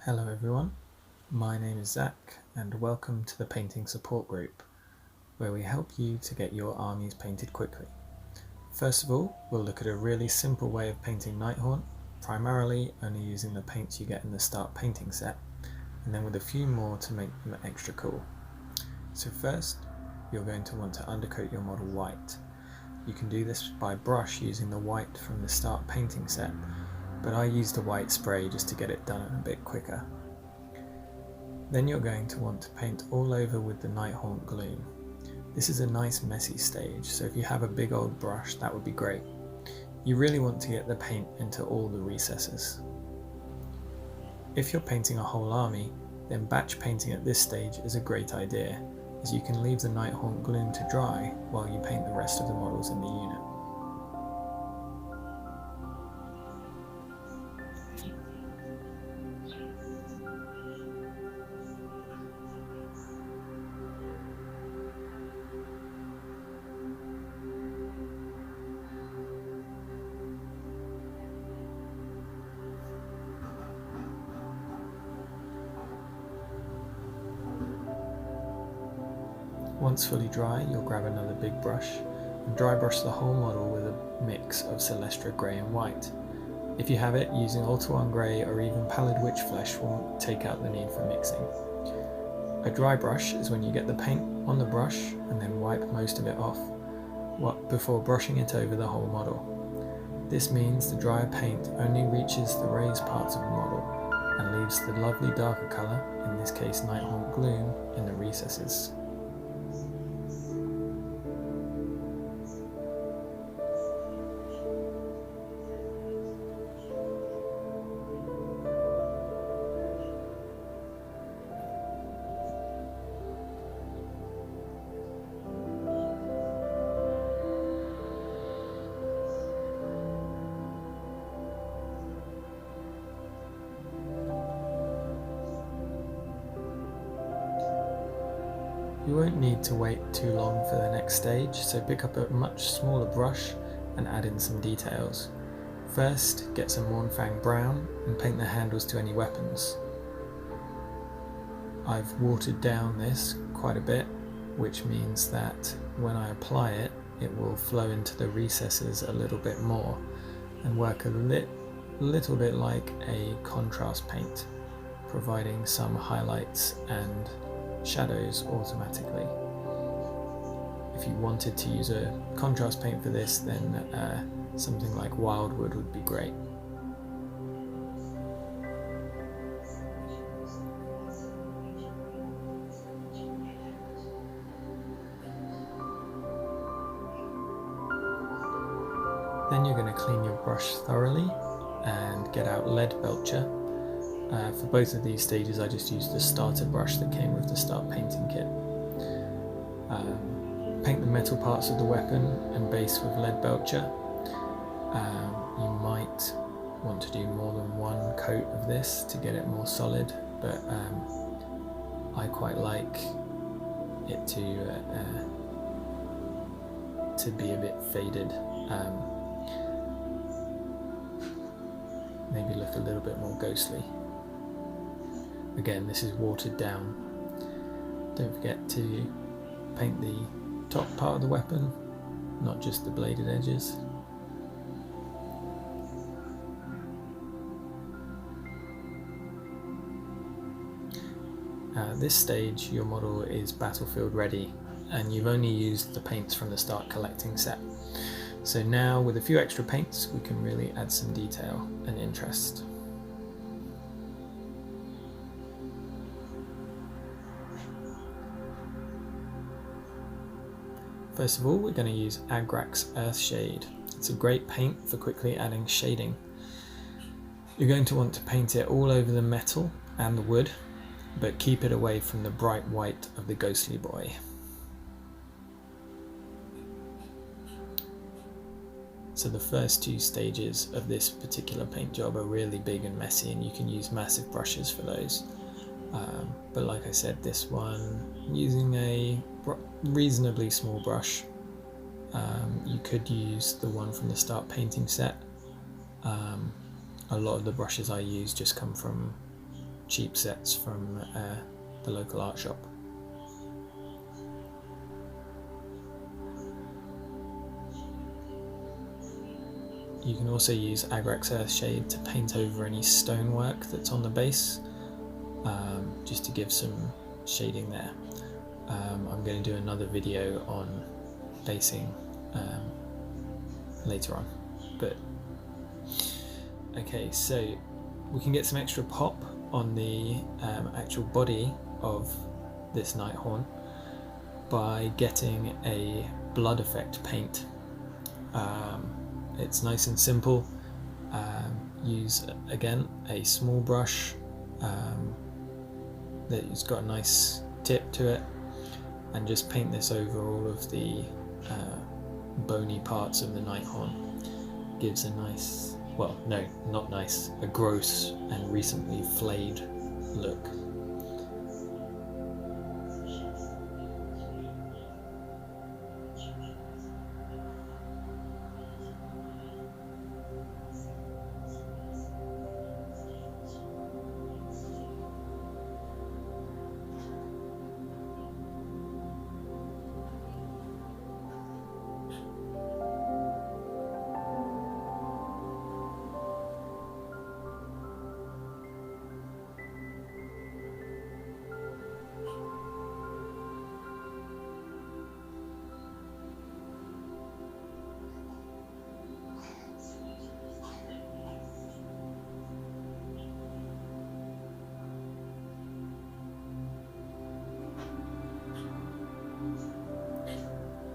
Hello everyone, my name is Zach and welcome to the painting support group where we help you to get your armies painted quickly. First of all, we'll look at a really simple way of painting Nighthaunt, primarily only using the paints you get in the start painting set, and then with a few more to make them extra cool. So first, you're going to want to undercoat your model white. You can do this by brush using the white from the start painting set, but I used a white spray just to get it done a bit quicker. Then you're going to want to paint all over with the Nighthaunt gloom. This is a nice messy stage, so if you have a big old brush that would be great. You really want to get the paint into all the recesses. If you're painting a whole army, then batch painting at this stage is a great idea, as you can leave the Nighthaunt gloom to dry while you paint the rest of the models in the unit. Once fully dry, you'll grab another big brush and dry brush the whole model with a mix of Celestra grey and white. If you have it, using Ultra grey or even Pallid Witch Flesh will take out the need for mixing. A dry brush is when you get the paint on the brush and then wipe most of it off before brushing it over the whole model. This means the drier paint only reaches the raised parts of the model and leaves the lovely darker colour, in this case Nighthaunt gloom, in the recesses. You won't need to wait too long for the next stage, so pick up a much smaller brush and add in some details. First, get some Mournfang brown and paint the handles to any weapons. I've watered down this quite a bit, which means that when I apply it, it will flow into the recesses a little bit more and work a little bit like a contrast paint, providing some highlights and shadows automatically. If you wanted to use a contrast paint for this, then something like Wildwood would be great. Then you're going to clean your brush thoroughly and get out Lead Belcher. For both of these stages I just used the starter brush that came with the start painting kit. Paint the metal parts of the weapon and base with Lead Belcher. You might want to do more than one coat of this to get it more solid, but I quite like it to be a bit faded. Maybe look a little bit more ghostly. Again, this is watered down. Don't forget to paint the top part of the weapon, not just the bladed edges. At this stage, your model is battlefield ready, and you've only used the paints from the start collecting set. So now, with a few extra paints, we can really add some detail and interest. First of all, we're going to use Agrak's Earthshade. It's a great paint for quickly adding shading. You're going to want to paint it all over the metal and the wood, but keep it away from the bright white of the ghostly boy. So the first two stages of this particular paint job are really big and messy, and you can use massive brushes for those. But like I said, this one, using a reasonably small brush. You could use the one from the start painting set. A lot of the brushes I use just come from cheap sets from the local art shop. You can also use Agrax Earthshade to paint over any stonework that's on the base, just to give some shading there. I'm going to do another video on basing later on. But okay, so we can get some extra pop on the actual body of this Nighthaunt by getting a blood effect paint. It's nice and simple. Use again a small brush that's got a nice tip to it, and just paint this over all of the bony parts of the Nighthaunt. Gives a nice, well, no, not nice, a gross and recently flayed look.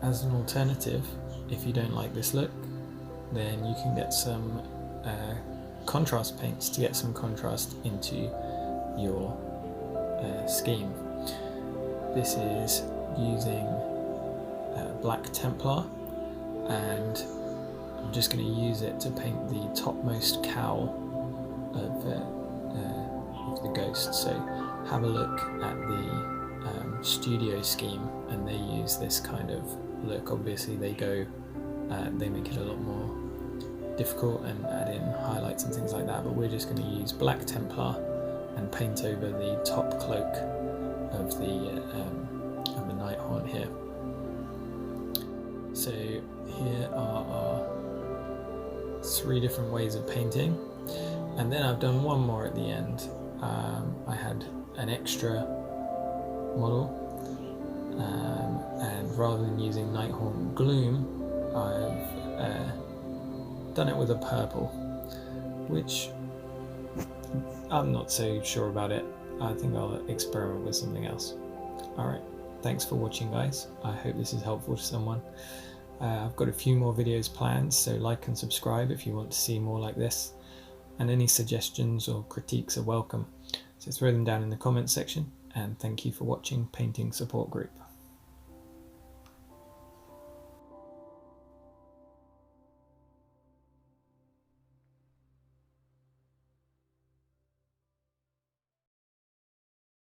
As an alternative, if you don't like this look, then you can get some contrast paints to get some contrast into your scheme. This is using Black Templar, and I'm just going to use it to paint the topmost cowl of the ghost. So have a look at the studio scheme, and they use this kind of look. Obviously they go they make it a lot more difficult and add in highlights and things like that, but we're just going to use Black Templar and paint over the top cloak of the Nighthaunt here. So here are our 3 different ways of painting, and then I've done one more at the end. I had an extra model, and rather than using Nighthaunt Gloom, I've done it with a purple, which I'm not so sure about it. I think I'll experiment with something else. Alright, thanks for watching, guys. I hope this is helpful to someone. I've got a few more videos planned, so like and subscribe if you want to see more like this, and any suggestions or critiques are welcome, so throw them down in the comments section. And thank you for watching Painting Support Group.